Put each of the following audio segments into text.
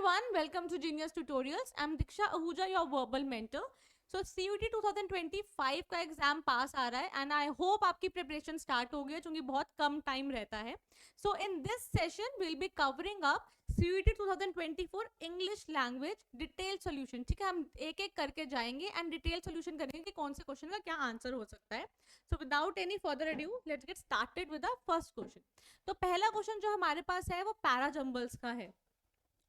everyone, welcome to Genius Tutorials. I'm Diksha Ahuja, your verbal mentor. So CUT 2025 का exam पास आ रहा है and I hope आपकी preparation start हो गई है क्योंकि बहुत कम टाइम रहता है. So in this session will be covering up CUT 2024 English language detail solution. ठीक है, हम एक एक करके जाएंगे एंड डिटेल सोल्यूशन करेंगे कि कौन से क्वेश्चन का क्या आंसर हो सकता है. So without any further adieu let's get started with the first question. तो पहला क्वेश्चन जो हमारे पास है वो पैराजम्बल्स का है.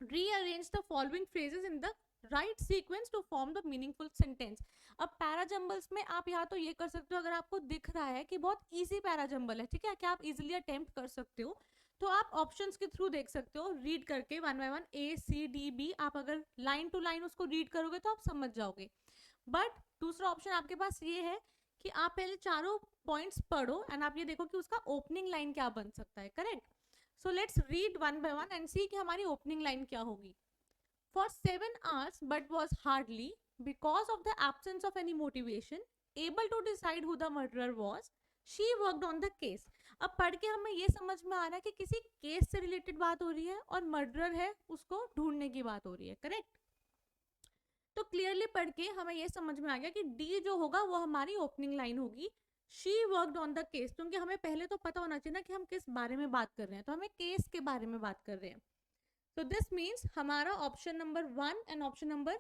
Rearrange the following phrases in the right sequence to form the meaningful sentence. अब पैराजम्बल्स में आप यहाँ तो ये कर सकते हो, अगर आपको दिख रहा है कि बहुत इजी पैराजम्बल है, ठीक है, क्या आप इजीली अटेम्प्ट कर सकते हो, तो आप ऑप्शंस के थ्रू देख सकते हो, रीड करके one by one A C D B. आप अगर लाइन टू लाइन उसको रीड करोगे तो आप समझ जाओगे. बट दूसरा ऑप्शन आपके पास ये है कि आप पहले चारों पॉइंट्स पढ़ो एंड आप ये देखो कि उसका ओपनिंग लाइन क्या बन सकता है. Correct. So let's read one by one and see कि हमारी opening line क्या होगी. For 7 hours, but was hardly, because of the absence of any motivation, able to decide who the murderer was, she worked on the case. अब पढ़ के हमें ये समझ में आ रहा है कि किसी केस से रिलेटेड बात हो रही है और मर्डरर है उसको ढूंढने की बात हो रही है. करेक्ट. तो क्लियरली पढ़ के हमें ये समझ में आ गया कि डी जो होगा वो हमारी ओपनिंग लाइन होगी. She worked on the case, क्योंकि हमें पहले तो पता होना चाहिए ना कि हम किस बारे में बात कर रहे हैं, तो हमें केस के बारे में बात कर रहे हैं. तो दिस मीन्स हमारा option number 1 and option number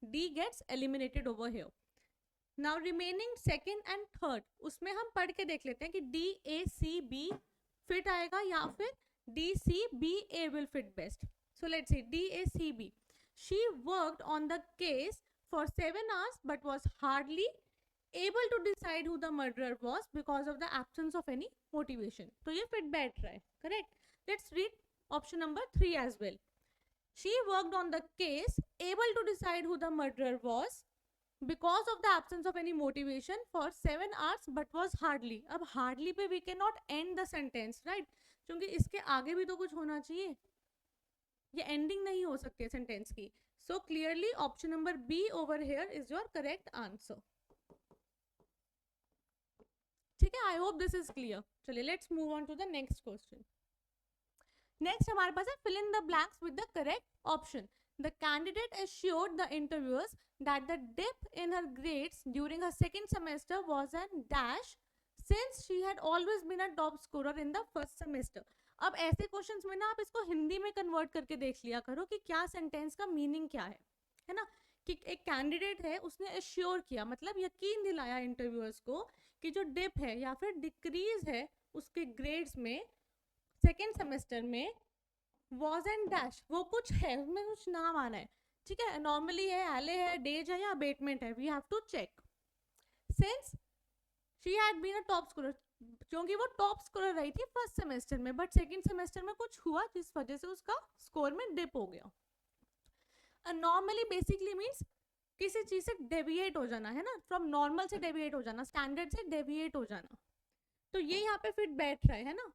D gets eliminated over here. Now remaining second and third, उसमें हम पढ़ के देख लेते हैं कि D A C B fit आएगा या फिर D C B A will fit best. So let's see D A C B. She worked on the case for 7 hours but was hardly able to decide who the murderer was because of the absence of any motivation. तो ये fit बैठ रहा है. Correct. Let's read option number 3 as well. She worked on the case, able to decide who the murderer was because of the absence of any motivation for 7 hours but was hardly. अब hardly पे we cannot end the sentence, right? क्योंकि इसके आगे भी तो कुछ होना चाहिए, ये ending नहीं हो सकती है sentence की. So clearly option number B over here is your correct answer. ठीक है, I hope this is clear. चलिए let's move on to the next question. Next हमारे पास है fill in the blanks with the correct option. The candidate assured the interviewers that the dip in her grades during her second semester was an dash since she had always been a top scorer in the first semester. अब ऐसे questions में ना आप इसको हिंदी में convert करके देख लिया करो कि क्या सेंटेंस का मीनिंग क्या है ना. कि एक कैंडिडेट है उसने एश्योर किया, मतलब यकीन दिलाया इंटरव्यूअर्स को कि जो डिप है या फिर डिक्रीज है उसके ग्रेड्स में सेकेंड सेमेस्टर में वॉज एंड डैश, वो कुछ है उसमें कुछ नाम आना है. ठीक है, नॉर्मली है, एले है, डेज है या अबेटमेंट है, we have to check. Since she had been a top scorer, क्योंकि वो टॉप स्कोरर रही थी फर्स्ट सेमेस्टर में, बट सेकेंड सेमेस्टर में कुछ हुआ जिस वजह से उसका स्कोर में डिप हो गया. नॉर्मली बेसिकली मीन्स किसी चीज से डेविएट हो जाना है ना, फ्रॉम नॉर्मल से डेविएट हो जाना, स्टैंडर्ड से डेविएट हो जाना. तो ये यहाँ पे फिट बैठ रहा है ना.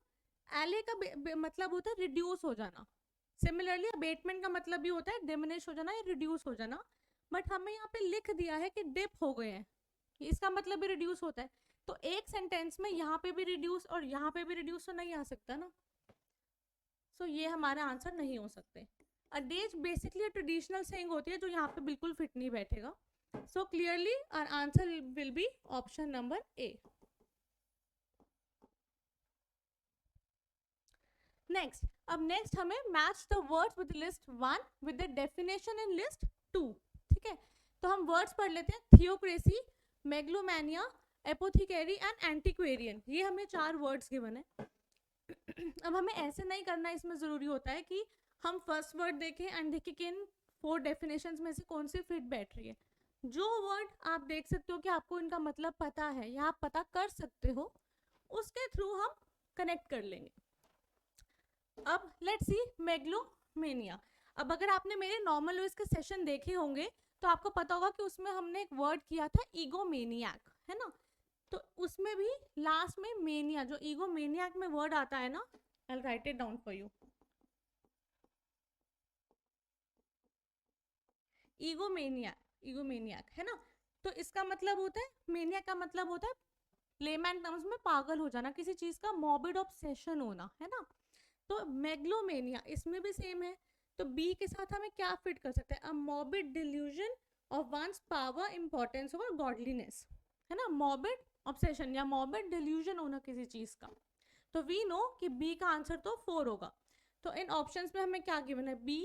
एले का मतलब होता है रिड्यूस हो जाना. सिमिलरली अबेटमेंट का मतलब भी होता है डिमिनिश हो जाना या रिड्यूस हो जाना. बट हमें यहाँ पे लिख दिया है कि डिप हो गए हैं, इसका मतलब भी रिड्यूस होता है. तो एक सेंटेंस में यहाँ पे भी रिड्यूस और यहाँ पे भी रिड्यूस तो नहीं आ सकता ना. सो ये हमारा आंसर नहीं हो सकते. अडेज बेसिकली ट्रेडिशनल सेइंग होती है जो यहाँ पे बिल्कुल फिट नहीं बैठेगा. So clearly our answer will be option number A. Next, अब नेक्स्ट हमें match the words with list 1 with the definition in list 2. ठीक है, तो हम वर्ड्स पढ़ लेते हैं. Theocracy, megalomania, apothecary and antiquarian. ये हमें 4 वर्ड्स गिवन है. अब हमें ऐसे नहीं करना, इसमें जरूरी होता है कि हम फर्स्ट वर्ड देखें एंड देखें कि इन 4 डेफिनेशंस में से कौन सी फिट बैठ रही है. जो वर्ड आप देख सकते हो कि आपको इनका मतलब पता है या आप पता कर सकते हो, उसके थ्रू हम कनेक्ट कर लेंगे. अब लेट्स सी मेगलोमेनिया. अब अगर आपने मेरे नॉर्मल वेज के सेशन देखे होंगे तो आपको पता होगा कि उसमें हमने एक वर्ड किया था ईगोमेनियाक, है ना. तो उसमें भी लास्ट में मेनिया, जो ईगोमेनियाक में वर्ड आता है ना, I will write it down for you. Egomaniac है ना. तो इसका मतलब होता है, मेनिया का मतलब होता है लेमैन टर्म्स में पागल हो जाना, किसी चीज का मॉर्बिड ऑब्सेशन होना, है ना. तो मेगलोमेनिया इसमें भी सेम है. तो बी के साथ हमें क्या फिट कर सकते हैं, a morbid delusion of one's power importance और गॉडलीनेस, है ना, मॉर्बिड ऑब्सेशन या मॉर्बिड डिल्यूजन होना किसी चीज का। तो वी नो कि बी का आंसर तो 4 होगा। तो इन ऑप्शंस में हमें क्या गिवन है, बी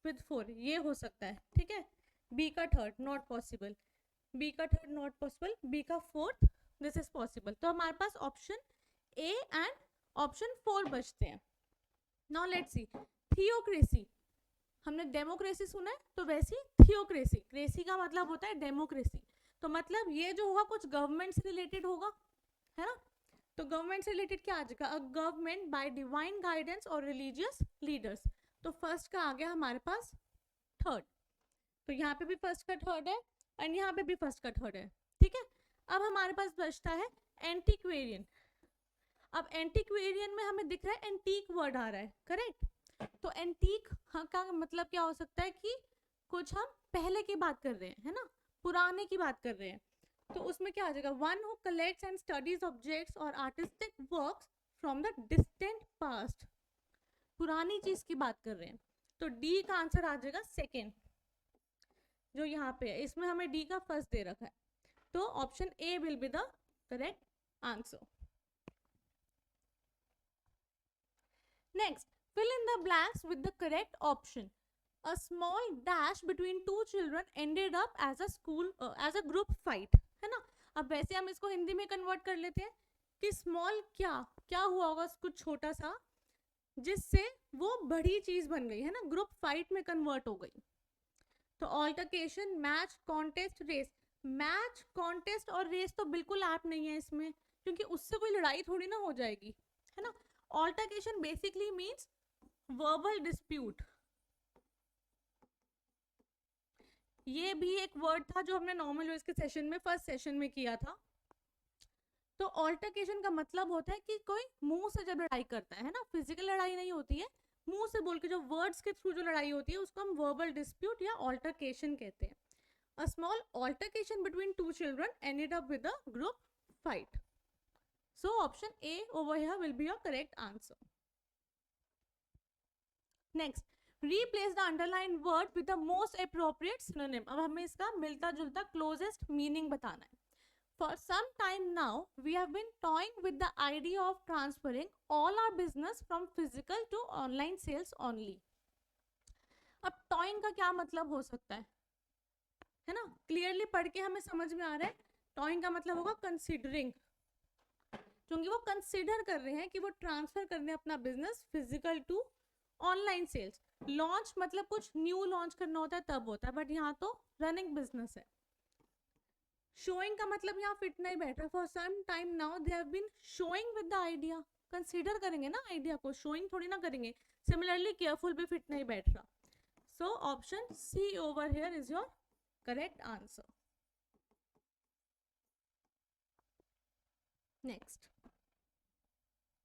विद 4, ये हो सकता है, ठीक है। बी का थर्ड नॉट पॉसिबल, बी का थर्ड नॉट पॉसिबल, बी का फोर्थ दिस इज पॉसिबल। तो हमारे पास ऑप्शन ए एंड ऑप्शन 4 बचते हैं। नाउ लेट्स सी थियोक्रेसी, हमने डेमोक्रेसी सुना है, तो वैसी थियोक्रेसी, क्रेसी का मतलब होता है डेमोक्रेसी, तो मतलब ये जो होगा कुछ गवर्नमेंट से रिलेटेड होगा, है ना। तो गवर्नमेंट से रिलेटेड क्या आ जाएगा, a government by divine guidance और रिलीजियस लीडर्स। तो फर्स्ट का आ गया हमारे पास थर्ड, तो यहाँ पे भी फर्स्ट का थर्ड है और यहाँ पे भी फर्स्ट का थर्ड है, ठीक है। अब हमारे पास बचता है एंटीक्वेरियन। अब एंटीक्वेरियन में हमें दिख रहा है एंटीक वर्ड आ रहा है, करेक्ट। तो एंटीक का मतलब क्या हो सकता है कि कुछ हम पहले की बात कर रहे हैं, है ना, पुराने की बात कर रहे हैं। तो उसमें क्या आ जाएगा, one who collects and studies objects और artistic works from the distant past, पुरानी चीज की बात कर रहे हैं। तो डी का आंसर आ जाएगा सेकेंड, जो यहाँ पे है, इसमें हमें डी का फर्स्ट दे रखा है, तो option A will be the correct answer. Next, fill in the blanks with the correct option. A small dash between two children ended up as a group fight, है ना। अब वैसे हम इसको हिंदी में कन्वर्ट कर लेते हैं कि स्मॉल क्या क्या हुआ होगा, कुछ छोटा सा जिससे वो बड़ी चीज बन गई, है ना, ग्रुप फाइट में कन्वर्ट हो गई। तो altercation, match, contest, race. Match, contest और रेस तो बिल्कुल ऐप नहीं है इसमें, क्योंकि उससे कोई लड़ाई थोड़ी ना हो जाएगी, है ना। Altercation basically means verbal dispute, ये भी एक वर्ड था जो हमने नॉर्मल यूज के सेशन में फर्स्ट सेशन में किया था। तो ऑल्टरकेशन का मतलब होता है कि कोई मुंह से जब लड़ाई करता है ना, फिजिकल लड़ाई नहीं होती है, मुंह से बोल के जो वर्ड्स के थ्रू जो लड़ाई होती है उसको हम वर्बल डिस्प्यूट या ऑल्टरकेशन कहते हैं। A small altercation between two children ended up with a group fight. So option A over here will be your correct answer. Next, replace the underlined word with the most appropriate synonym। अब हमें इसका मिलता जुलता closest meaning बताना है। For some time now, we have been toying with the idea of transferring all our business from physical to online sales only। अब toying का क्या मतलब हो सकता है ना, क्लियरली पढ़ के हमें समझ में आ रहा है। toying का मतलब होगा considering, क्योंकि वो कंसिडर कर रहे हैं कि वो ट्रांसफर करने अपना business physical to online sales. Launch मतलब कुछ न्यू लॉन्च करना होता है तब होता है, बट यहाँ तो रनिंग बिजनेस है। शोइंग का मतलब यहाँ फिट नहीं बैठ रहा। For some time now they have been showing with the idea, consider करेंगे ना आइडिया को, शोइंग थोड़ी ना करेंगे। सिमिलरली केयरफुल भी फिट नहीं बैठ रहा। So option C over here is your correct answer. Next,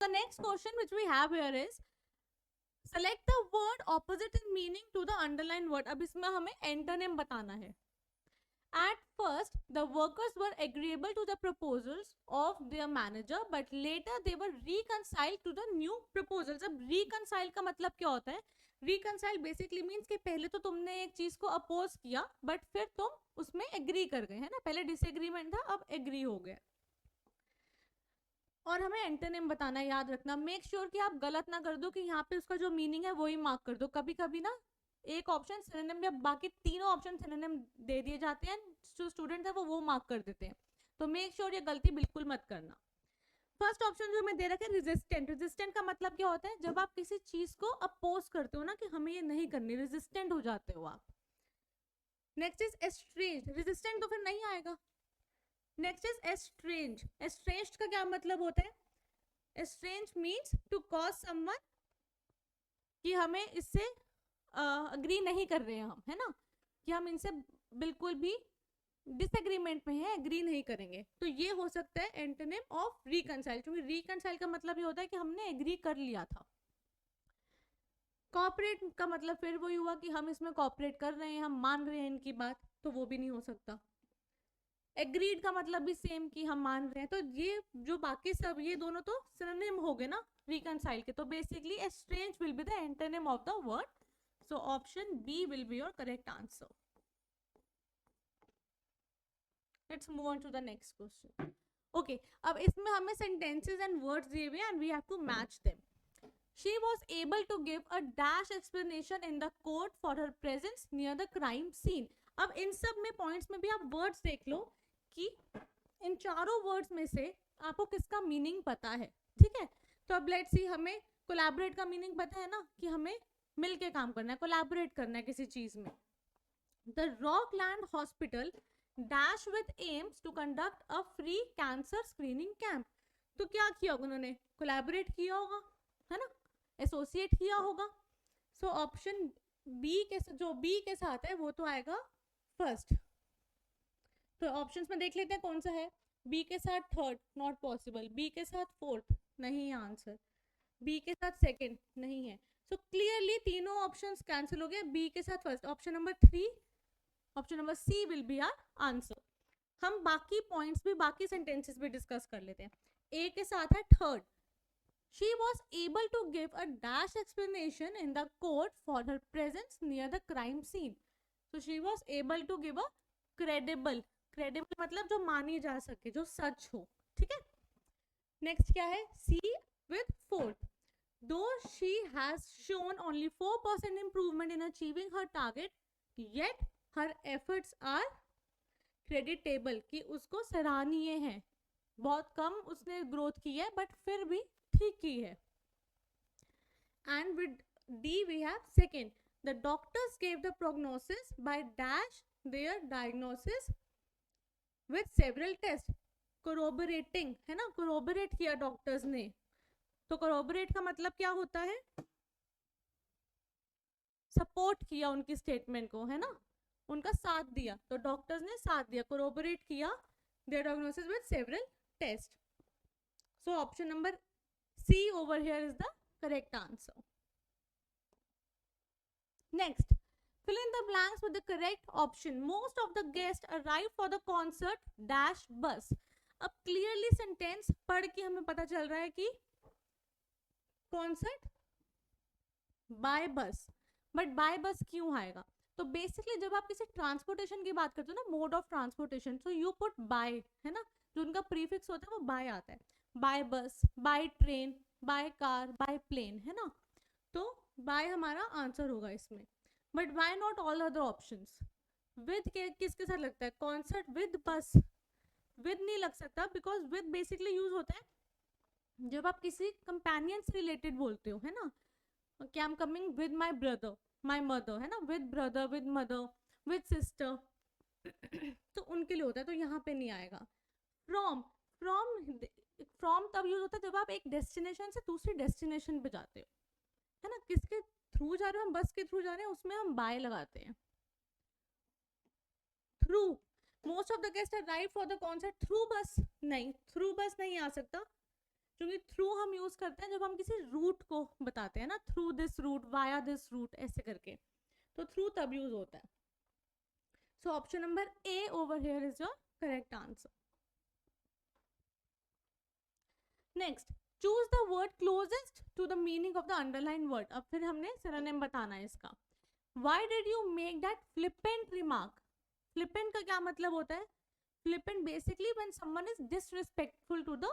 the next question which we have here is select the word opposite in meaning to the underlined word। अब इसमें हमें antonym बताना है। At first, the workers were agreeable to the proposals of their manager, but later they were reconciled to the new proposals। अब reconcile का मतलब क्या होता है? Reconcile basically means कि पहले तो तुमने एक चीज को अपोज किया, बट फिर तुम उसमें एग्री कर गए, है ना। पहले डिसएग्रीमेंट था, अब एग्री हो गए। और हमें एंटोनिम बताना है, याद रखना। मेक श्योर कि आप गलत ना कर दो कि यहाँ पे उसका जो मीनिंग है वही मार्क कर दो। कभी कभी ना एक ऑप्शन सिनोनिम या बाकी तीनों ऑप्शन सिनोनिम दे दिए जाते हैं, जो स्टूडेंट है वो मार्क कर देते हैं। तो मेक श्योर ये गलती बिल्कुल मत करना। फर्स्ट ऑप्शन जो हमें दे रखा है रेजिस्टेंट। रेजिस्टेंट का मतलब क्या होता है? जब आप किसी चीज को अपोज करते हो ना कि हमें ये नहीं करनी, रेजिस्टेंट हो जाते हो आप। Next is estrange. रेजिस्टेंट तो फिर नहीं आएगा। Next is estrange. एस्ट्रेंज्ड का क्या मतलब होता है? Estrange means to cause someone, कि हमें इससे अग्री नहीं कर रहे हैं हम, है ना, कि हम इनसे बिल्कुल भी डिसएग्रीमेंट में है, एग्री नहीं करेंगे। तो ये हो सकता है एंटोनिम ऑफ रिकंसाइल, क्योंकि रिकंसाइल का मतलब ये होता है कि हमने एग्री कर लिया था। कॉपरेट का मतलब फिर वही हुआ कि हम इसमें कॉपरेट कर रहे हैं, हम मान रहे हैं इनकी बात, तो वो भी नहीं हो सकता। एग्रीड का मतलब भी सेम कि हम मान रहे हैं। तो ये जो बाकी सब ये दोनों तो सिनोनिम हो गए ना रिकंसाइल के। तो basically estrange will be the antonym of the word So option B will be your correct answer. Let's move on to the next question. Okay, अब इसमें हमें sentences and words दिए हुए हैं and we have to match them. She was able to give a dash explanation in the court for her presence near the crime scene. अब इन सब में points में भी आप words देख लो कि इन चारों words में से आपको किसका meaning पता है, ठीक है? तो अब let's see, हमें collaborate का meaning पता है ना कि हमें मिल के काम करना है, collaborate करना है किसी चीज में. The Rockland Hospital dash with aims to conduct a free cancer screening camp. तो क्या किया होगा उन्होंने? collaborate किया होगा, है ना, एसोसिएट किया होगा. सो ऑप्शन बी के जो बी के साथ है वो तो आएगा फर्स्ट. तो ऑप्शंस में देख लेते हैं कौन सा है. बी के साथ थर्ड, नॉट पॉसिबल. बी के साथ फोर्थ, नहीं है आंसर. बी के साथ सेकंड, नहीं है. सो क्लियरली तीनों ऑप्शंस कैंसिल हो गए. बी के साथ first, option number 3, option number C will be our answer. हम बाकी पॉइंट्स भी, बाकी सेंटेंसेस भी डिस्कस कर लेते हैं. ए के साथ है third. She was able to give a dash explanation in the court for her presence near the crime scene. So she was able to give a credible मतलब जो मानी जा सके, जो सच हो, ठीक है. नेक्स्ट क्या है? C with fourth. Though she has shown only 4% improvement in achieving her target, yet her efforts are creditable, कि उसको सराहनीय है. बहुत कम उसने ग्रोथ की है बट फिर भी ठीक की है. And with D we have second. The doctors gave the prognosis by dash their diagnosis with several tests. Corroborating, है ना, corroborate किया डॉक्टर्स ने. तो corroborate का मतलब क्या होता है? सपोर्ट किया उनकी स्टेटमेंट को, है ना, उनका साथ दिया. तो डॉक्टर्स ने साथ दिया, corroborate किया their diagnosis with several tests. So option number C over here is the correct answer. Next, fill in the blanks with the correct option. Most of the guests arrived for the concert dash bus. अब clearly sentence पढ़ के हमें पता चल रहा है कि concert by bus. But by bus क्यों आएगा? तो basically जब आप किसी transportation की बात करते हो ना, mode of transportation, so you put by, है ना, जो उनका prefix होता है वो by आता है. By bus, by train, by car, by plane, है ना. तो बाय हमारा आंसर होगा इसमें. But by not all other options. With के किसके साथ लगता है? कॉन्सर्ट विद बस. विद नहीं लग सकता बिकॉज विद बेसिकली यूज होता है जब आप किसी कंपेनियन से रिलेटेड बोलते हो, है ना, कि I am coming with my brother, my mother, है ना, with brother, with mother, with sister, तो उनके लिए होता है. तो यहाँ पे नहीं आएगा. फ्रॉम फ्रॉम तब यूज होता है जब आप एक डेस्टिनेशन से दूसरी डेस्टिनेशन पे जाते हो, है ना. किसके थ्रू जा रहे हो? हम बस के थ्रू जा रहे हैं, उसमें हम बाय लगाते हैं. Through. Most of the guest arrive for the concert through बस. नहीं, थ्रू बस नहीं आ सकता क्योंकि थ्रू हम यूज करते हैं जब हम किसी रूट को बताते हैं ना, through this route, via this route, ऐसे करके. तो थ्रू तब यूज होता है. So option number A over here is your correct answer. Next, choose the word closest to the meaning of the underline word. अब फिर हमने सिनोनिम बताना है इसका. Why did you make that flippant remark? Flippant का क्या मतलब होता है? Flippant basically when someone is disrespectful to the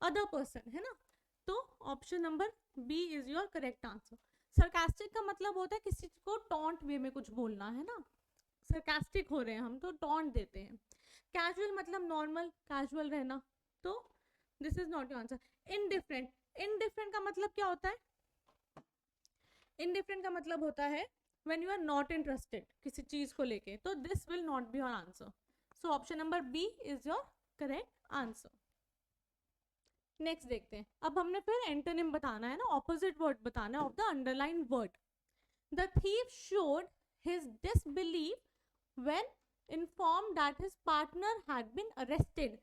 other person, है ना. तो option number B is your correct answer. Sarcastic का मतलब होता है किसी को टॉन्ट वे में कुछ बोलना, है ना. सरकास्टिक हो रहे हैं हम तो टॉन्ट देते हैं. कैजुअल मतलब नॉर्मल, कैजुअल रहना. तो this is not your answer. Indifferent. Indifferent का मतलब क्या होता है? इनडिफरेंट का मतलब होता है when you are not interested किसी चीज को लेके. तो this will not be your answer. So option number B is your correct answer. Next देखते हैं. अब हमने फिर एंटोनिम बताना है ना, ऑपोजिट वर्ड बताना है of the underline word. The thief showed his disbelief when informed that his partner had been arrested.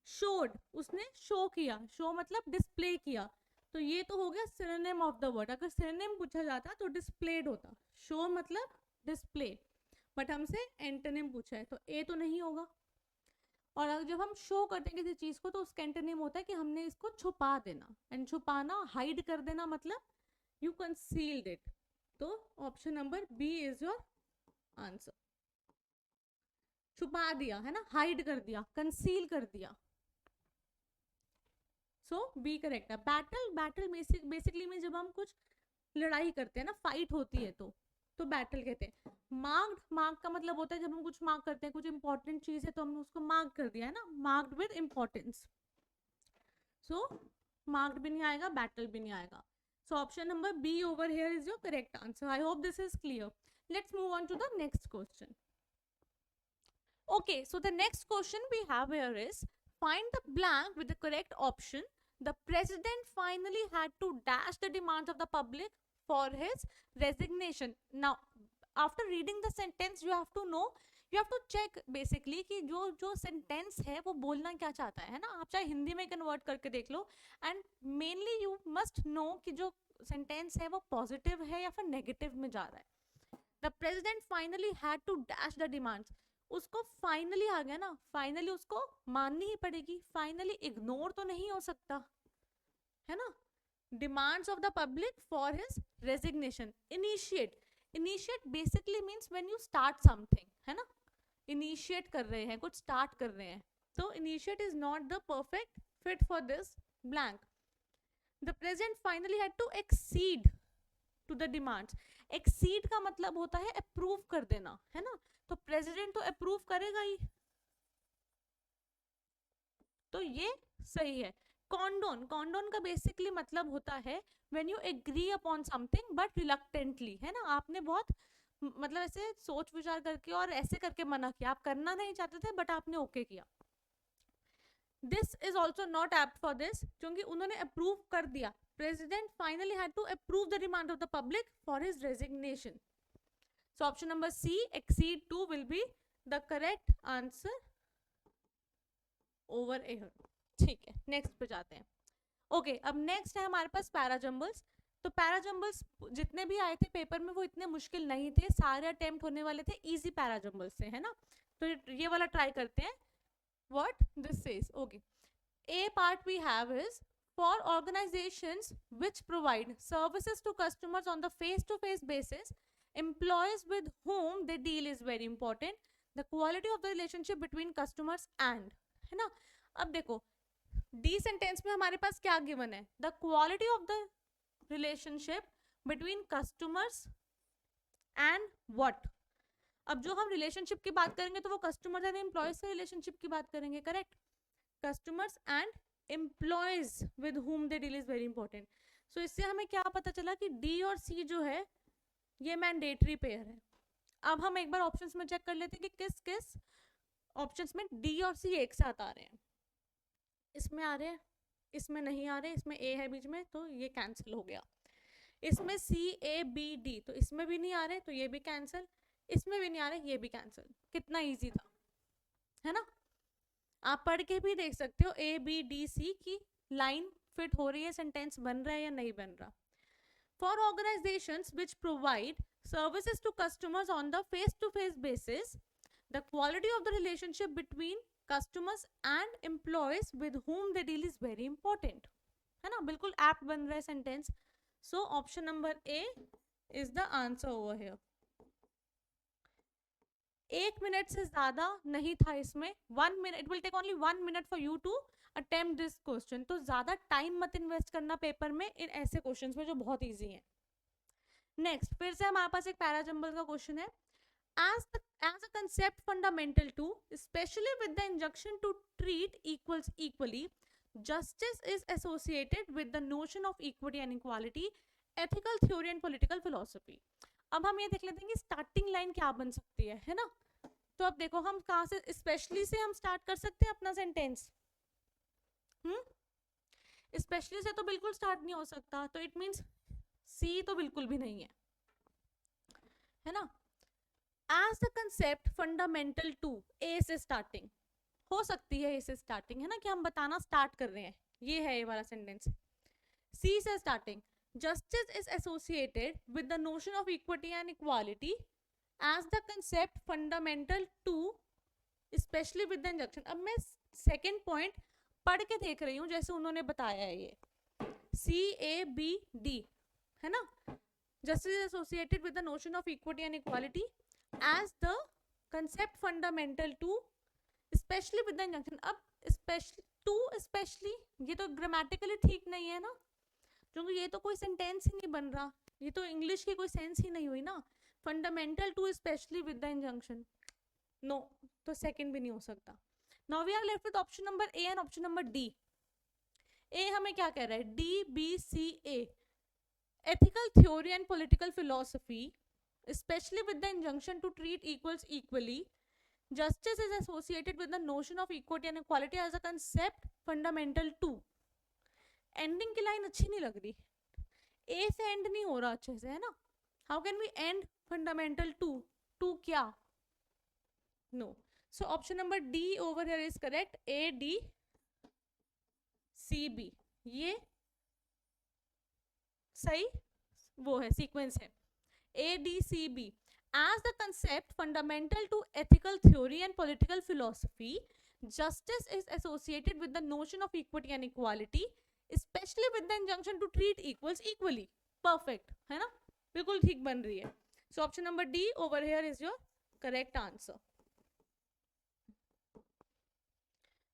Showed, उसने शो किया. शो मतलब डिस्प्ले किया. तो ये तो हो गया सिनोनिम ऑफ द वर्ड. अगर सिनोनिम पूछा जाता तो डिस्प्लेड होता. शो मतलब डिस्प्ले, बट हमसे एंटोनिम पूछा है तो ए तो नहीं होगा. और अगर जब हम शो करते हैं किसी चीज को तो उसका एंटोनिम होता है कि हमने इसको छुपा देना. एंड छुपाना, हाइड कर देना मतलब यू कंसील्ड इट. तो option number B is your answer. छुपा दिया है ना, हाइड कर दिया, कंसील कर दिया. सो बी करेक्ट है. बैटल, बैटल बेसिकली में जब हम कुछ लड़ाई करते हैं ना, फाइट होती है तो बैटल कहते हैं. मार्क्ड, मार्क का मतलब होता है जब हम कुछ मार्क करते हैं, कुछ इंपॉर्टेंट चीज है तो हमने उसको मार्क कर दिया है ना, marked with importance. So marked भी नहीं आएगा, बैटल भी नहीं आएगा. So option number B over here is your correct answer. I hope this is clear. Let's move on to the next question. Okay, so the next question we have here is find the blank with the correct option. The president finally had to dash the demands of the public for his resignation. Now, after reading the sentence, you have to know, you have to check basically कि जो sentence है वो बोलना क्या चाहता है ना. आप चाहे हिंदी में कन्वर्ट करके देख लो, and mainly you must know कि जो sentence है वो positive है या फिर negative में जा रहा है. The president finally had to dash the demands. उसको फाइनली आ गया ना, फाइनली उसको माननी ही पड़ेगी, फाइनली इग्नोर तो नहीं हो सकता है ना. Demands of the public for his resignation. Initiate, initiate basically means when you start something है ना, इनिशिएट कर रहे हैं, कुछ स्टार्ट कर रहे हैं. तो initiate is not the perfect fit for this blank. The president finally had to accede to the demands. Accede का मतलब होता है अप्रूव कर देना है ना, तो प्रेसिडेंट तो अप्रूव करेगा ही, तो ये सही है. कॉन्डोन, कॉन्डोन का बेसिकली मतलब होता है when you agree upon something but reluctantly है ना. आपने बहुत मतलब ऐसे सोच विचार करके और ऐसे करके मना किया, आप करना नहीं चाहते थे बट आपने ओके किया. This is also not apt for this, क्योंकि उन्होंने अप्रूव कर दिया. President finally had to approve the demand of the public for his resignation. So option number C, exceed to, will be the correct answer over here. ठीक है, next पे जाते हैं. Okay, अब नेक्स्ट है हमारे पास पैराजम्बल्स. तो पैराजम्बल्स जितने भी आए थे पेपर में वो इतने मुश्किल नहीं थे, सारे अटेम्प्ट होने वाले थे इजी पैराजम्बल्स से है ना. तो ये वाला ट्राई करते हैं. What this says. Okay, a part we have is for organizations which provide services to customers on the face-to-face basis, employees with whom they deal is very important. The quality of the relationship between customers and, है ना. अब देखो D sentence में हमारे पास क्या given है, the quality of the relationship between customers and what. अब जो हम रिलेशनशिप की बात करेंगे तो वो कस्टमर्स एंड एम्प्लॉयज के रिलेशनशिप की बात करेंगे, correct. Customers and employees with whom they deal is very important. So इससे हमें क्या पता चला कि डी और सी जो है ये मैंडेटरी पेयर है. अब हम एक बार ऑप्शंस में चेक कर लेते हैं कि किस किस ऑप्शंस में डी और सी एक साथ आ रहे हैं. इसमें आ रहे हैं, इसमें नहीं आ रहे, इसमें ए है बीच में तो ये कैंसिल हो गया. इसमें सी ए बी डी तो इसमें भी नहीं आ रहे तो ये भी कैंसिल, इसमें भी नहीं आ रहे ये भी कैंसिल. कितना इजी था है ना. आप पढ़ के भी देख सकते हो ए बी डी सी की लाइन फिट हो रही है, सेंटेंस बन रहा है या नहीं बन रहा. For organizations which provide services to customers on the face-to-face basis, the quality of the relationship between customers and employees with whom they deal is very important. है ना, बिल्कुल एप्ट बन रहा है sentence. So option number A is the answer over here. 1 minute से ज्यादा नहीं था इसमें. 1 minute, it will take only 1 minute for you to attempt this question. तो ज्यादा टाइम मत इन्वेस्ट करना पेपर में इन ऐसे क्वेश्चंस में जो बहुत इजी हैं. नेक्स्ट फिर से हमारे पास एक पैराजम्बल का क्वेश्चन है. as a concept fundamental to, especially with the injunction to treat equals equally, justice is associated with the notion of equity and equality, ethical theory and political philosophy. अब हम ये देख लेते हैं कि स्टार्टिंग लाइन क्या बन सकती है ना. तो अब देखो हम कहाँ से स्पेशली से हम स्टार्ट कर सकते हैं अपना सेंटेंस. स्पेशली से तो बिल्कुल स्टार्ट नहीं हो सकता, तो इट मीन्स सी तो बिल्कुल भी नहीं है ना. As the concept fundamental to, A से स्टार्टिंग हो सकती है, ए से स्टार्टिंग है ना कि हम बताना स्टार्ट कर रहे हैं, ये है ये वाला सेंटेंस. सी से starting, justice is associated with the notion of equity and equality as the concept fundamental to, especially with the injunction. अब मैं सेकेंड पॉइंट पढ़ के देख रही हूँ जैसे उन्होंने बताया है. ये C A B D है ना. Justice is associated with the notion of equity and equality as the concept fundamental to, especially with the injunction. अब especially to especially ये तो ग्रामेटिकली ठीक नहीं है ना, क्योंकि ये तो कोई सेंटेंस ही नहीं बन रहा, ये तो इंग्लिश की कोई सेंस ही नहीं हुई ना. Fundamental to especially with the injunction, no, तो सेकंड भी नहीं हो सकता. Now we are left with option number A and option number D. A हमें क्या कह रहा है, D B C A, ethical theory and political philosophy, especially with the injunction to treat equals equally. Justice is associated with the notion of equity and equality as a concept fundamental to. Ending की line अच्छी नहीं लग रही, ए से and नहीं हो रहा अच्छे से, है ना. How can we and fundamental to, to क्या, no. So option number D over here is correct, A D C B, ये सही वो है, सीक्वेंस है. A D C B. As the concept fundamental to ethical theory and political philosophy, justice is associated with the notion of equity and equality, especially with the injunction to treat equals equally. Perfect, है ना, बिल्कुल ठीक बन रही है. So option number D over here is your correct answer.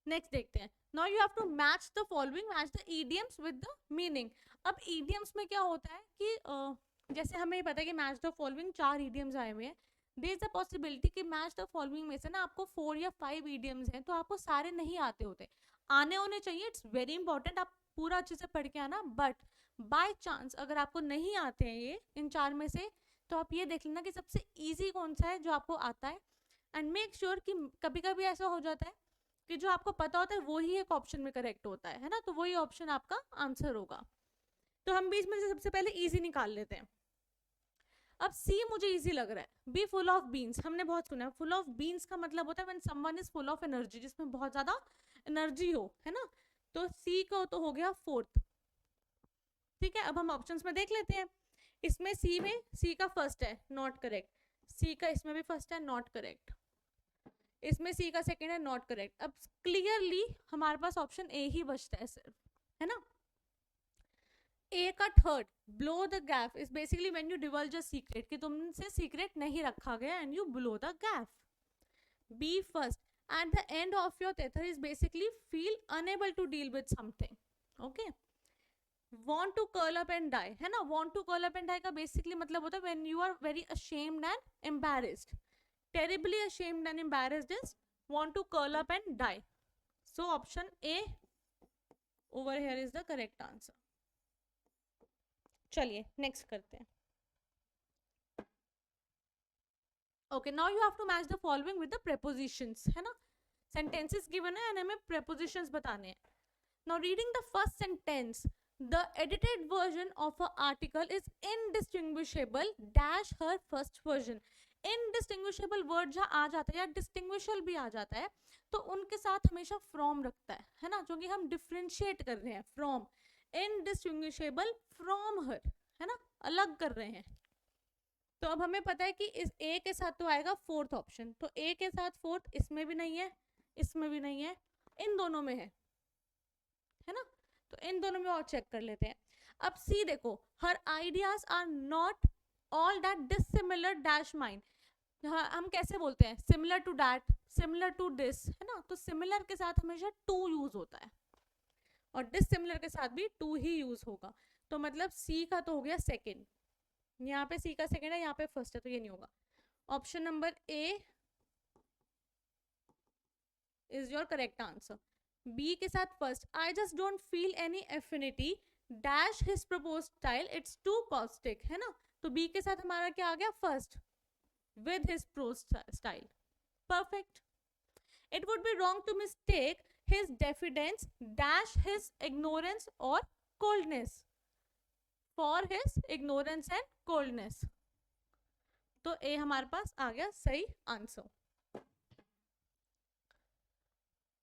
Next देखते हैं. Now you have to match the following, match the idioms with the meaning. अब idioms में क्या होता है कि जैसे हमें पता है कि मैच द फॉलोइंग 4 idioms आए हुए हैं. देयर इज अ पॉसिबिलिटी कि मैच द फॉलोइंग में से ना आपको 4 या 5 idioms हैं, तो आपको सारे नहीं आते होते, आने होने चाहिए. इट्स वेरी इंपॉर्टेंट, आप पूरा अच्छे से पढ़ के आना. बट बाय चांस अगर आपको नहीं आते हैं ये इन 4 में से, तो आप ये देख लेना कि सबसे ईजी कौन सा है जो आपको आता है. एंड मेक श्योर कि कभी कभी ऐसा हो जाता है कि जो आपको पता होता है वो ही एक ऑप्शन में करेक्ट होता है ना, तो वही ऑप्शन आपका आंसर होगा. तो हम बीच में से सबसे पहले इजी निकाल लेते हैं. अब सी मुझे इजी लग रहा है. बी फुल ऑफ बीन्स, हमने बहुत सुना है. फुल ऑफ बीन्स का मतलब होता है when someone is full of energy, जिसमें बहुत ज्यादा एनर्जी हो, है ना. तो सी का तो हो गया फोर्थ. ठीक है, अब हम ऑप्शंस में देख लेते हैं. इसमें सी में सी का फर्स्ट है, नॉट करेक्ट. सी का इसमें भी फर्स्ट है, नॉट करेक्ट. इसमें सी का सेकंड है, नॉट करेक्ट. अब क्लियरली हमारे पास ऑप्शन ए ही बचता है सिर्फ, है ना. ए का third, blow the gap, is basically when you divulge a secret, कि तुमसे सीक्रेट नहीं रखा गया and you blow the gap. B first, at the end of your tether is basically feel unable to deal with something. Okay. want to curl up and die, है ना. want to curl up and die का basically मतलब होता है when you are very ashamed and embarrassed. terribly ashamed and embarrassed is want to curl up and die. So option A over here is the correct answer. चलिए next करते हैं. Okay, now you have to match the following with the prepositions, है ना. Sentences given है and हमें prepositions बताने हैं. Now reading the first sentence, the edited version of an article is indistinguishable dash her first version. indistinguishable word जहाँ आ जाता है या distinguishable भी आ जाता है, तो उनके साथ हमेशा from रखता है ना, क्योंकि हम differentiate कर रहे हैं. from indistinguishable from her, है ना, अलग कर रहे हैं. तो अब हमें पता है कि इस ए के साथ तो आएगा फोर्थ ऑप्शन, तो ए के साथ फोर्थ, इसमें भी नहीं है, इसमें भी नहीं है, इन दोनों में है ना. तो इन दोनों में और चेक कर लेते हैं. अब सी देखो, her ideas are not all that dissimilar dash mine. हम कैसे बोलते हैं, similar to that, similar to this, है ना. तो सिमिलर के साथ हमेशा टू यूज होता है और डिसिमिलर के साथ भी टू ही यूज होगा. तो मतलब सी का तो हो गया सेकेंड, यहाँ पे सी का सेकेंड है, यहाँ पे फर्स्ट है, तो ये नहीं होगा. Option number A is your correct answer. B के साथ first, I just don't feel any affinity dash his prose style, it's too caustic, है ना. तो बी के साथ हमारा क्या आ गया, first with his prose style. Perfect. It would be wrong to mistake his diffidence dash his ignorance और coldness, for his ignorance and coldness. तो ए हमारे पास आ गया सही answer.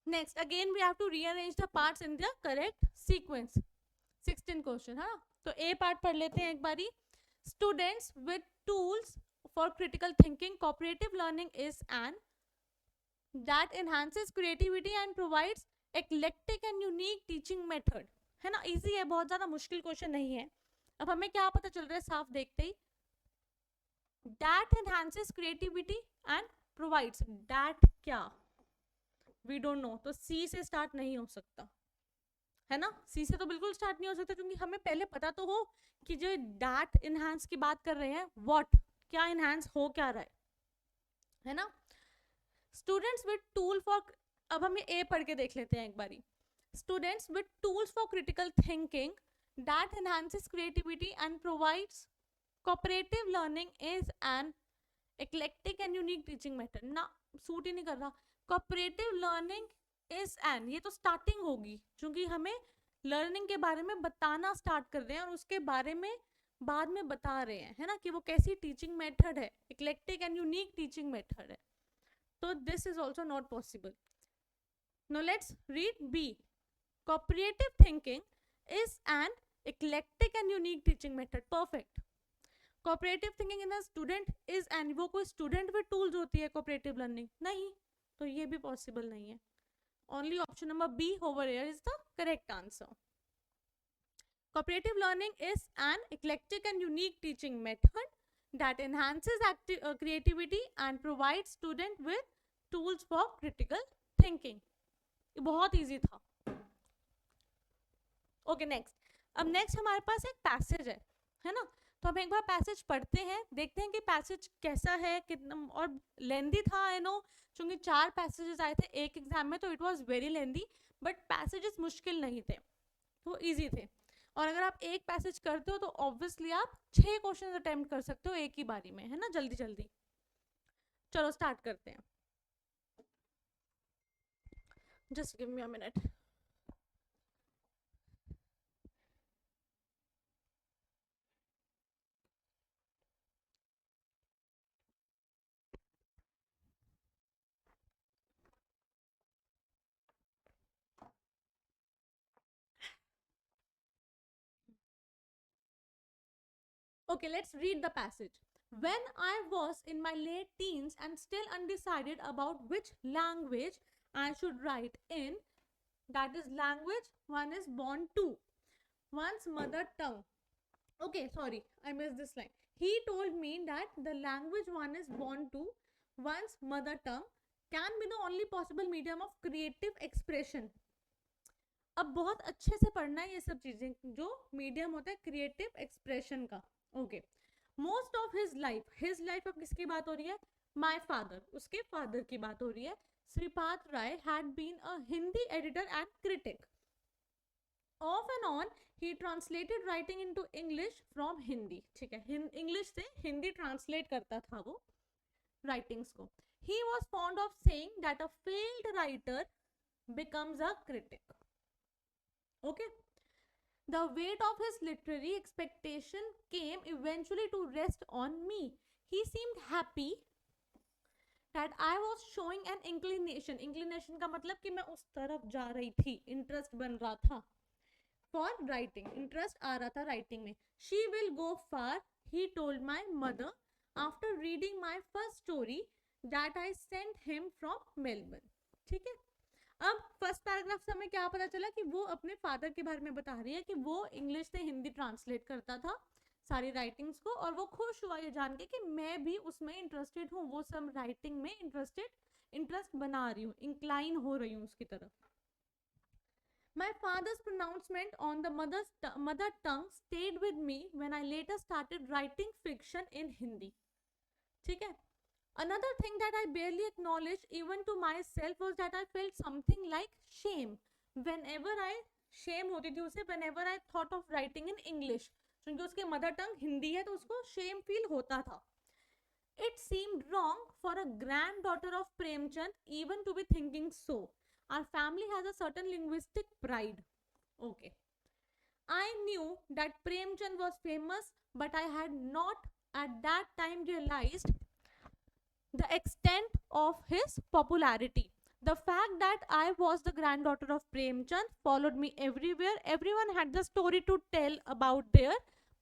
Next, again we have to rearrange the parts in the correct sequence. 16 question, हाँ. तो A part पढ़ लेते हैं एक बारी. Students with tools for critical thinking, cooperative learning is an that enhances creativity and provides eclectic and unique teaching method, है ना. easy है, बहुत ज़्यादा मुश्किल क्वेश्चन नहीं है. अब हमें क्या पता चल रहा है साफ देखते ही, that enhances creativity and provides, that क्या, we don't know, तो C से स्टार्ट नहीं हो सकता है ना, सी से तो बिल्कुल स्टार्ट नहीं हो सकता, क्योंकि हमें पहले पता तो हो कि जो डैट इनहांस की बात कर रहे हैं, व्हाट, क्या इनहांस हो क्या रहा है ना। स्टूडेंट्स विद टूल फॉर, अब हम ये ए पढ़ के देख लेते हैं एक बारी। Students with tools for critical thinking that enhances creativity and provides cooperative learning is an eclectic and unique teaching method, ना सूट ही नहीं कर रहा। कोऑपरेटिव लर्निंग इज एन, ये तो स्टार्टिंग होगी, क्योंकि हमें लर्निंग के बारे में बताना स्टार्ट कर रहे हैं और उसके बारे में बाद में बता रहे हैं, है ना, कि वो कैसी टीचिंग मेथड है, eclectic and unique teaching method है, तो this is also not possible. Now let's read B, cooperative thinking is an eclectic and unique teaching method, perfect. Cooperative thinking in a student is an, वो कोई student with tools होती है cooperative learning, नहीं, तो ये भी possible नहीं है। Only option number B over here is the correct answer. Cooperative learning is an eclectic and unique teaching method that enhances creativity and provides student with tools for critical thinking. ये बहुत easy था। Okay, next. अब next हमारे पास एक passage है ना, तो हम एक बार पैसेज पढ़ते हैं, देखते हैं कि पैसेज कैसा है, कितना, और लेंदी था आई नो, क्योंकि 4 पैसेजेस आए थे एक एग्जाम में, तो it was very lengthy, but passages मुश्किल नहीं थे, तो इजी थे। और अगर आप एक पैसेज करते हो तो ऑब्वियसली आप 6 क्वेश्चन अटेम्प्ट कर सकते हो एक ही बारी में, है ना, जल्दी जल्दी। चलो स्टार्ट करते हैं, just give me a minute. Okay, let's read the passage. When I was in my late teens and still undecided about which language I should write in, that is language one is born to, one's mother tongue. Okay, sorry, I missed this line. He told me that the language one is born to, one's mother tongue, can be the only possible medium of creative expression. अब बहुत अच्छे से पढ़ना है ये सब चीजें, जो मीडियम होता है क्रिएटिव एक्सप्रेशन का। Okay, most of his life अब किसकी बात हो रही है, माय फादर, उसके फादर की बात हो रही है। Shripad Rai had been a Hindi editor and critic, off and on he translated writing into English from Hindi, ठीक है, इंग्लिश से हिंदी ट्रांसलेट करता था वो राइटिंग्स को। He was fond of saying that a failed writer becomes a critic. Okay, the weight of his literary expectation came eventually to rest on me. He seemed happy that I was showing an inclination का मतलब कि मैं उस तरफ जा रही थी, interest बन रहा था for writing, इंटरेस्ट आ रहा था राइटिंग में। She will go far, he told my mother after reading my first story that I sent him from Melbourne. ठीक है, अब फर्स्ट पैराग्राफ से हमें क्या पता चला कि वो अपने फादर के बारे में बता रही है कि वो इंग्लिश से हिंदी ट्रांसलेट करता था सारी राइटिंग्स को, और वो खुश हुआ ये जान के कि मैं भी उसमें इंटरेस्टेड हूँ, वो सब राइटिंग में इंटरेस्ट बना रही हूँ, इंक्लाइन हो रही हूँ उसकी तरफ। My father's pronouncement on the mother tongue stayed with me when I later started writing fiction in Hindi. ठीक है, another thing that I barely acknowledged even to myself was that I felt something like shame whenever shame होती थी उसे whenever I thought of writing in English, क्योंकि उसकी mother tongue Hindi है तो उसको shame feel होता था। It seemed wrong for a granddaughter of Premchand even to be thinking so. Our family has a certain linguistic pride. Okay, I knew that Premchand was famous, but I had not at that time realized the extent of his popularity. The fact that I was the granddaughter of Premchand followed me everywhere. Everyone had the story to tell about their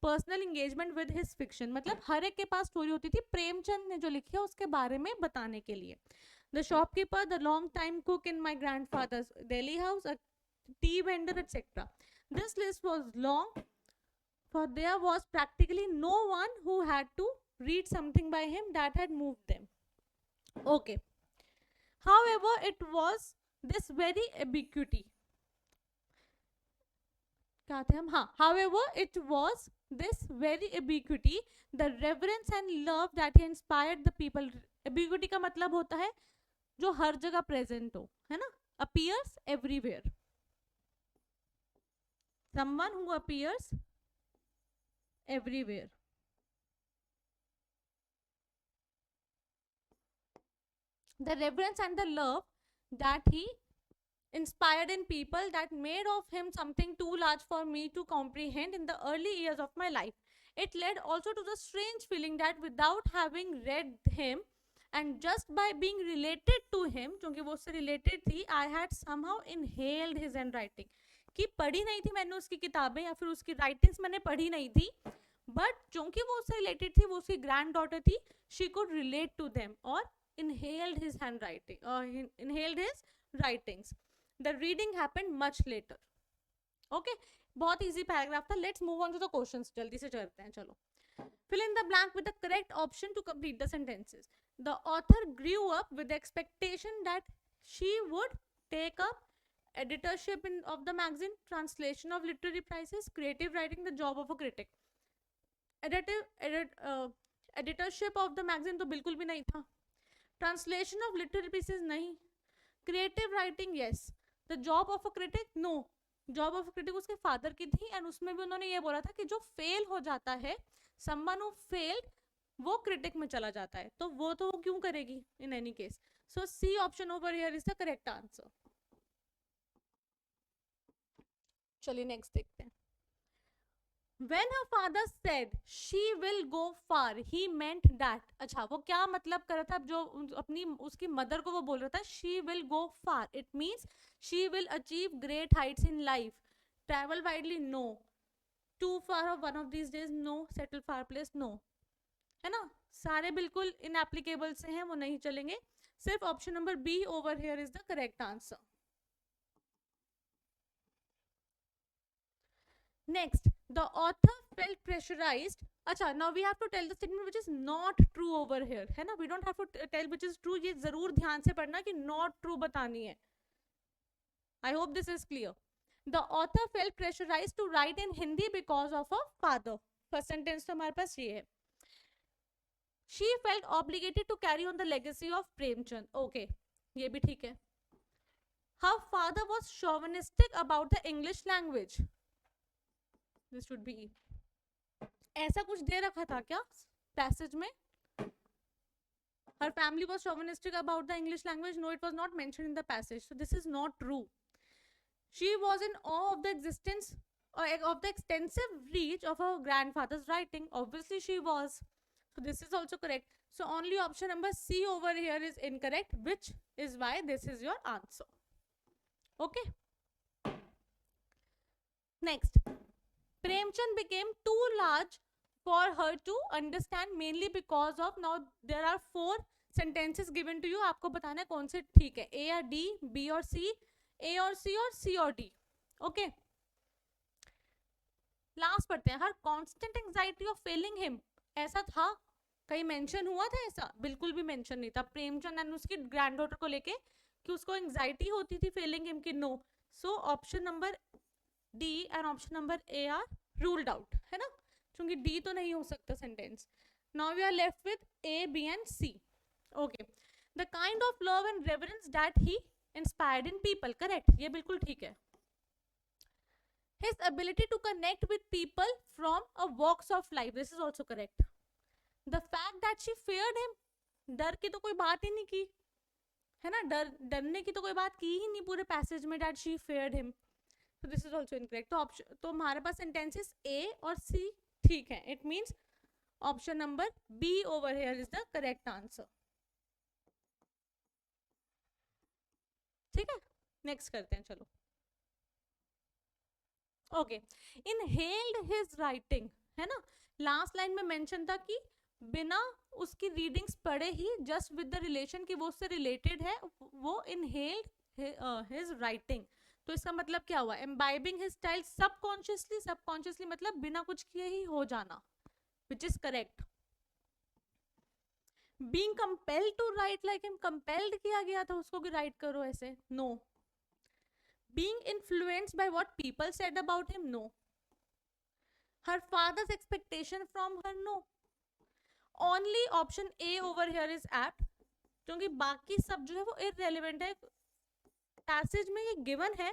personal engagement with his fiction, मतलब हर एक के पास story होती थी प्रेमचंद ने जो लिखी है उसके बारे में बताने के लिए। The shopkeeper, the long time cook in my grandfathers Delhi house, a T vendor, etcetera. This list was long for there was practically no one who had to read something by him that had moved them. Okay. However, it was this very ambiguity. क्या थे हम? हाँ. However, it was this very ambiguity, the reverence and love that he inspired the people. Ambiguity का मतलब होता है जो हर जगह present हो, है ना? Appears everywhere. Someone who appears everywhere. The reverence and the love that he inspired in people that made of him something too large for me to comprehend in the early years of my life. It led also to the strange feeling that without having read him and just by being related to him, क्योंकि वो उससे related थी, I had somehow inhaled his handwriting. कि पढ़ी नहीं थी मैंने उसकी किताबें या फिर उसकी writings मैंने पढ़ी नहीं थी, but क्योंकि वो उससे related थी, वो उसकी granddaughter थी, she could relate to them or inhaled his handwriting or inhaled his writings. The reading happened much later. Okay, बहुत easy paragraph था. Let's move on to the questions. जल्दी से चलते हैं. चलो. Fill in the blank with the correct option to complete the sentences. The author grew up with the expectation that she would take up editorship of the magazine, translation of literary prizes, creative writing, the job of a critic. Editorship of the magazine तो बिल्कुल भी नहीं था. Translation of literary pieces नहीं. Creative writing yes. The job of a critic no. Job of a critic उसके father की थी and उसमें भी उन्होंने ये बोला था कि जो फेल हो जाता है, someone who failed, वो क्रिटिक में चला जाता है, तो वो क्यों करेगी in any case. So C option over here is the correct answer. चलिए नेक्स्ट देखते हैं. When her father said she will go far, he meant that. अच्छा, वो क्या मतलब कर रहा था जो अपनी उसकी मदर को वो बोल रहा था she will go far. It means she will achieve great heights in life. Travel widely, no. Too far of one of these days, no. Settle far place, no. है ना? सारे बिल्कुल inapplicable से हैं, वो नहीं चलेंगे. सिर्फ option number B over here is the correct answer. Next, the author felt pressurized. अच्छा, now we have to tell the statement which is not true over here, है ना? We don't have to tell which is true. ये जरूर ध्यान से पढ़ना कि not true बतानी है. I hope this is clear. The author felt pressurized to write in Hindi because of her father. First sentence तो हमारे पास ये है. She felt obligated to carry on the legacy of Premchand. Okay, ये भी ठीक है. Her father was chauvinistic about the English language. This should be E. ऐसा कुछ दे रखा था क्या पैसेज में? Her family was chauvinistic about the English language. No, it was not mentioned in the passage. So this is not true. She was in awe of the existence or of the extensive reach of her grandfather's writing. Obviously, she was. So this is also correct. So only option number C over here is incorrect, which is why this is your answer. Okay. Next. Premchand became too large for her to understand, mainly because of, now there are 4 sentences given to you. आपको बताना है कौन से ठीक है, A या D, B और C, A और C और C और D. Okay. लास्ट पढ़ते हैं. Her constant anxiety of failing him, ऐसा था? कहीं मेंशन हुआ था ऐसा? बिल्कुल भी मेंशन नहीं था. प्रेमचंद एंड उसकी ग्रैंडडॉटर को लेके कि उसको एंजाइटी होती थी फेलिंग हिम की, no. So option number D and option number A are ruled out, है ना? क्योंकि D तो नहीं हो सकता sentence. Now we are left with A, B and C. Okay. The kind of love and reverence that he inspired in people. Correct. ये बिल्कुल ठीक है. His ability to connect with people from a walks of life. This is also correct. The fact that she feared him. डर की तो कोई बात ही नहीं की, है ना? डरने की तो कोई बात की ही नहीं पूरे पैसेज में. That she feared him. So this is also incorrect. तो हमारे पास sentences A और C ठीक है. It means option number B over here is the correct answer. ठीक है, नेक्स्ट करते हैं. चलो. ओके. Inhaled his writing, है ना? लास्ट लाइन में मेंशन था कि बिना उसकी रीडिंग्स पढ़े ही, जस्ट विद द रिलेशन कि वो उससे रिलेटेड है, वो inhaled his writing. तो इसका मतलब क्या हुआ, imbibing his style subconsciously, subconsciously मतलब बिना कुछ किए ही हो जाना, which is correct. Being compelled to write like him, compelled किया गया था उसको कि write करो ऐसे, no. Being influenced by what people said about him, no. Her father's expectation from her, no. Only option A over here is apt, क्योंकि बाकी सब जो है वो irrelevant है. पैसेज में ये गिवन है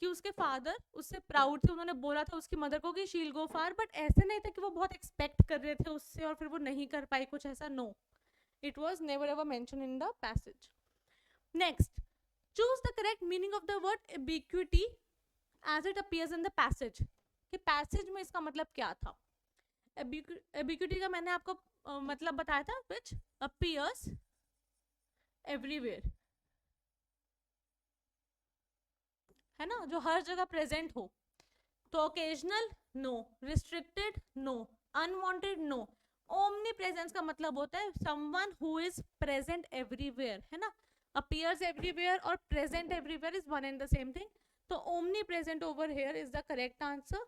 कि उसके फादर उससे प्राउड थे, उन्होंने बोला था उसकी मदर को कि शील गो फार, बट ऐसे नहीं था कि वो बहुत एक्सपेक्ट कर रहे थे उससे और फिर वो नहीं कर पाई कुछ ऐसा, no. It was never ever mention in the passage. Next, choose the correct meaning of the word ambiguity as it appears in the passage. कि पैसेज में इसका मतलब क्या था. एबिक्विटी का मैंने आपको मतलब बताया था, विच अपीयर्स एवरीवेयर, है ना, जो हर जगह प्रेजेंट हो. तो occasional no, restricted no, unwanted no. Omni presence का मतलब होता है someone who is present everywhere, है ना. अपीयर्स एवरीवेयर और present everywhere is one and the same thing. तो omni present over here is the correct answer,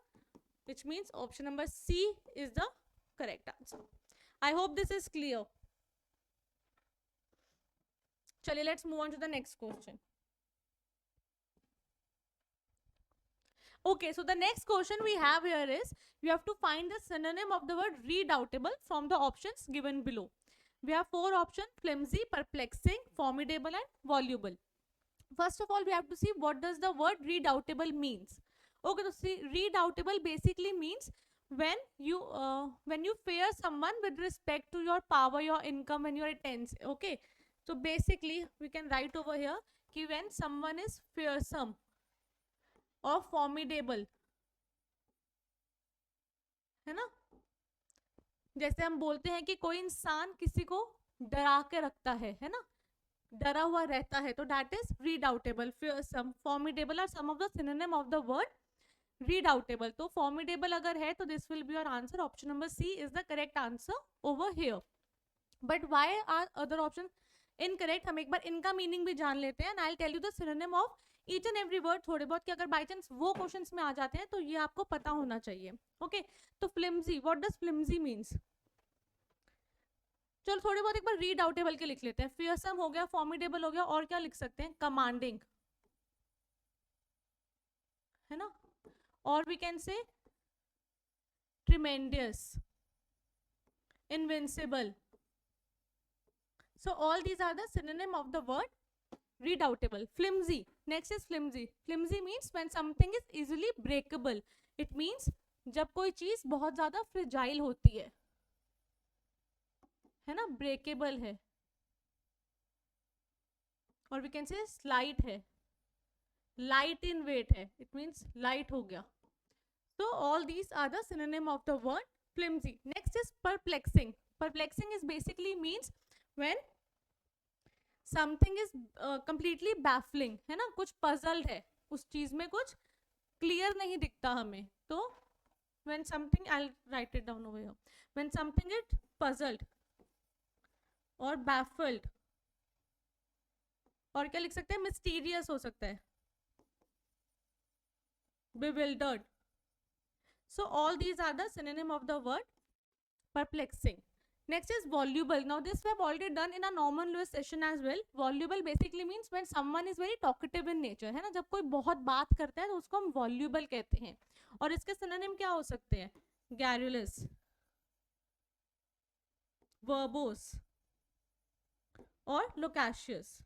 which means option number C is the correct answer. I hope this is clear. चलिए, let's move on to the next question. Okay, so the next question we have here is, you have to find the synonym of the word redoubtable from the options given below. We have 4 options: flimsy, perplexing, formidable and voluble. First of all, we have to see what does the word redoubtable means. Okay, so see, redoubtable basically means when you fear someone with respect to your power, your income and your intents. Okay, so basically we can write over here कि when someone is fearsome और formidable, है ना. जैसे हम बोलते हैं कि कोई इंसान किसी को डरा के रखता है ना, डरा हुआ रहता है, तो that is redoubtable. fearsome, formidable are some of the synonym of the word redoubtable. तो formidable अगर है तो this will be your answer. Option number C is the correct answer over here. But why are other options incorrect? हम एक बार इनका meaning भी जान लेते हैं. and I'll tell you the synonym of each and every word. थोड़े बहुत कि अगर बाई चांस वो क्वेश्चंस में आ जाते हैं तो ये आपको पता होना चाहिए. ओके, तो flimsy, what does flimsy means? चलो थोड़े बहुत एक बार redoubtable के लिख लेते हैं. fearsome हो गया, formidable हो गया, और क्या लिख सकते हैं, commanding, है ना, और we can say tremendous, invincible. So all these are the synonym of the word redoubtable. Flimsy, next is flimsy. Flimsy means when something is easily breakable. It means जब कोई चीज बहुत ज्यादा फ्रेजाइल होती है ना, ब्रेकेबल है. और we can say slight है, light in weight है, it means light हो गया. So all these are the synonym of the word flimsy. Next is perplexing. Perplexing is basically means when something is completely baffling, है ना, कुछ puzzled है, उस चीज में कुछ clear नहीं दिखता हमें. तो when something, I'll write it down over here, when something is puzzled और baffled, और क्या लिख सकते हैं, mysterious हो सकता है, bewildered. So all these are the synonym of the word perplexing. Next is voluble. Now this we have already done in a Norman Lewis session as well. Voluble basically means when someone is very talkative in nature, है ना, जब कोई बहुत बात करता है तो उसको हम voluble कहते हैं. और इसके synonym क्या हो सकते हैं, garrulous, verbose और loquacious.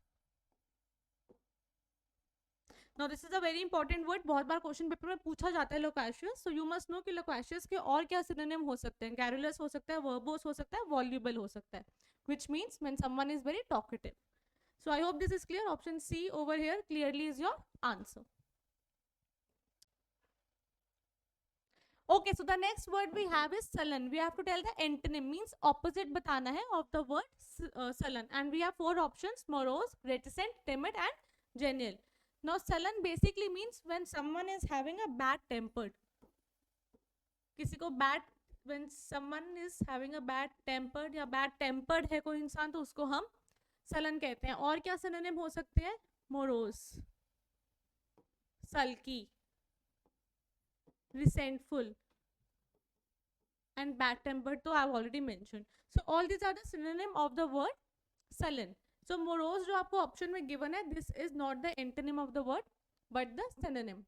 Now this is a very important word, बहुत बार क्वेश्चन पेपर में पूछा जाता है loquacious. So you must know कि loquacious के और क्या synonym हो सकते हैं, garrulous हो सकता है, verbose हो सकता है, voluble हो सकता है, which means when someone is very talkative. So I hope this is clear. Option C over here clearly is your answer. Okay, so the next word we have is sullen. We have to tell the antonym, means opposite बताना है of the word sullen. And we have 4 options: morose, reticent, timid and genial. Now sullen basically means when someone is having a bad tempered. किसी को bad, when someone is having a bad tempered या bad tempered है कोई इंसान, तो उसको हम sullen कहते हैं. और क्या synonym हो सकते हैं, morose, sulky, resentful, and bad tempered, so I've already mentioned. So all these are the synonym of the word sullen. So morose जो आपको ऑप्शन में गिवन है, this is not the antonym of the word but the synonym.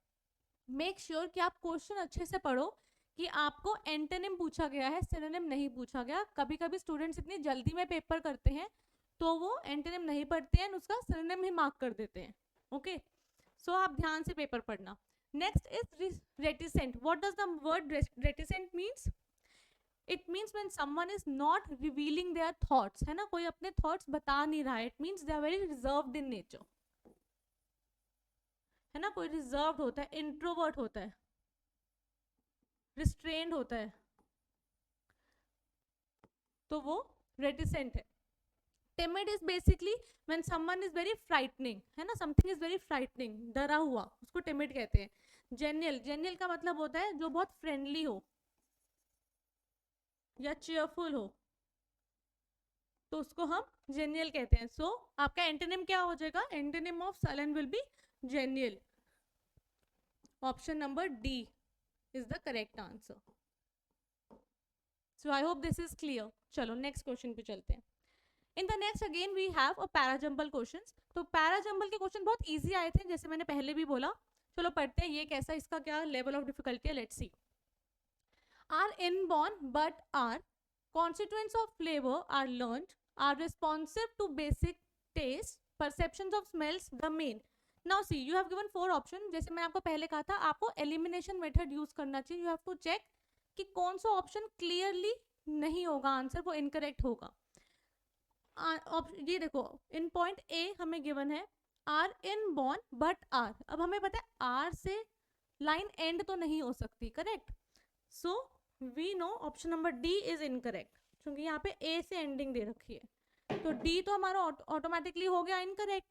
Make sure कि आप question अच्छे से पढ़ो कि आपको एंटोनिम पूछा गया है, सिनोनिम नहीं पूछा गया. कभी कभी स्टूडेंट्स इतनी जल्दी में पेपर करते हैं तो वो एंटोनिम नहीं पढ़ते हैं, उसका सिनोनिम ही मार्क कर देते हैं. ओके, सो आप ध्यान से पेपर पढ़ना. Next is reticent. What does the word reticent means? It means when someone is not revealing their thoughts, है ना, कोई अपने थॉट्स बता नहीं रहा है. It means they are very reserved in nature, है ना. कोई रिजर्व्ड होता है, इंट्रोवर्ट होता है, रिस्ट्रेन्ड होता है, तो वो रेटिसेंट है. Timid is basically when someone is very frightening, है ना, समथिंग इज वेरी फ्राइटनिंग, डरा हुआ, उसको टिमिड कहते हैं. जेनियल, जेनियल का मतलब होता है जो बहुत फ्रेंडली हो या चीयरफुल हो, तो उसको हम जेनियल कहते हैं. सो आपका एंटोनिम क्या हो जाएगा? Antonym of sullen will be genial. Option number D is the correct answer. So I hope this is clear. चलो next question पे चलते हैं. In the next again we have a parajumble questions. तो parajumble के question बहुत easy आए थे, जैसे मैंने पहले भी बोला. चलो पढ़ते हैं ये कैसा, इसका क्या level of difficulty है. Let's see. Are inborn but are constituents of flavor are learned, are responsive to basic taste, perceptions of smells the main. Now see you have given 4 option. जैसे मैं आपको पहले कहा था, आपको एलिमिनेशन मेथड यूज करना चाहिए. यू हैव टू चेक कि कौन सा ऑप्शन क्लियरली नहीं होगा आंसर, वो इनकरेक्ट होगा. ये देखो, इन पॉइंट ए हमें गिवन है are inborn but are. अब हमें पता है आर से लाइन एंड तो नहीं हो सकती, correct. So we know option number D is incorrect, क्योंकि यहाँ पे ए से एंडिंग दे रखी है, तो डी तो हमारा ऑटोमेटिकली हो गया incorrect.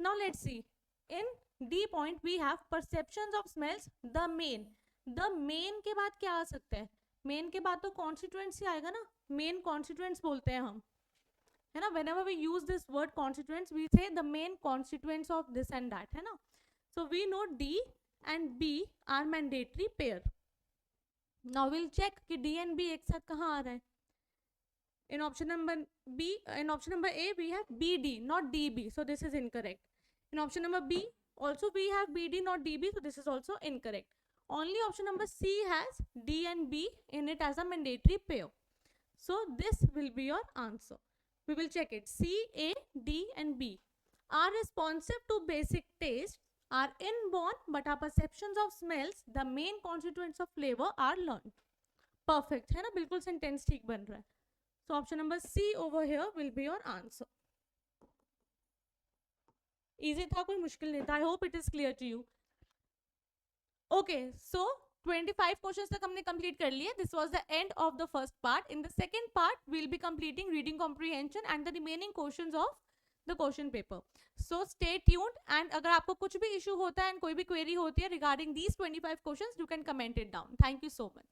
Now let's see. In D point we have perceptions of smells the main. The main के बाद क्या आ सकता है? Main के बाद तो constituents ही आएगा ना. Main constituents बोलते हैं हम, है ना. Whenever we use this word constituents, we say the main constituents of this and that, है ना. So we know D and B are mandatory pair. Now we'll check कि D and B एक साथ कहाँ आ रहा है. In option number B, in option number A, we have BD, not DB, so this is incorrect. In option number B, also we have BD, not DB, so this is also incorrect. Only option number C has D and B in it as a mandatory pair. So this will be your answer. We will check it. C, A, D and B are responsive to basic taste, are inborn, but our perceptions of smells, the main constituents of flavor, are learned. Perfect, है ना, बिल्कुल sentence ठीक बन रहा है. So option number C over here will be your answer. Easy था, कोई मुश्किल नहीं था. I hope it is clear to you. Okay, so 25 questions तक हमने complete कर लिए. This was the end of the first part. In the second part, we'll be completing reading comprehension and the remaining questions of the question paper. So stay tuned. And अगर आपको कुछ भी issue होता है and कोई भी query होती है regarding these 25 questions, you can comment it down. Thank you so much.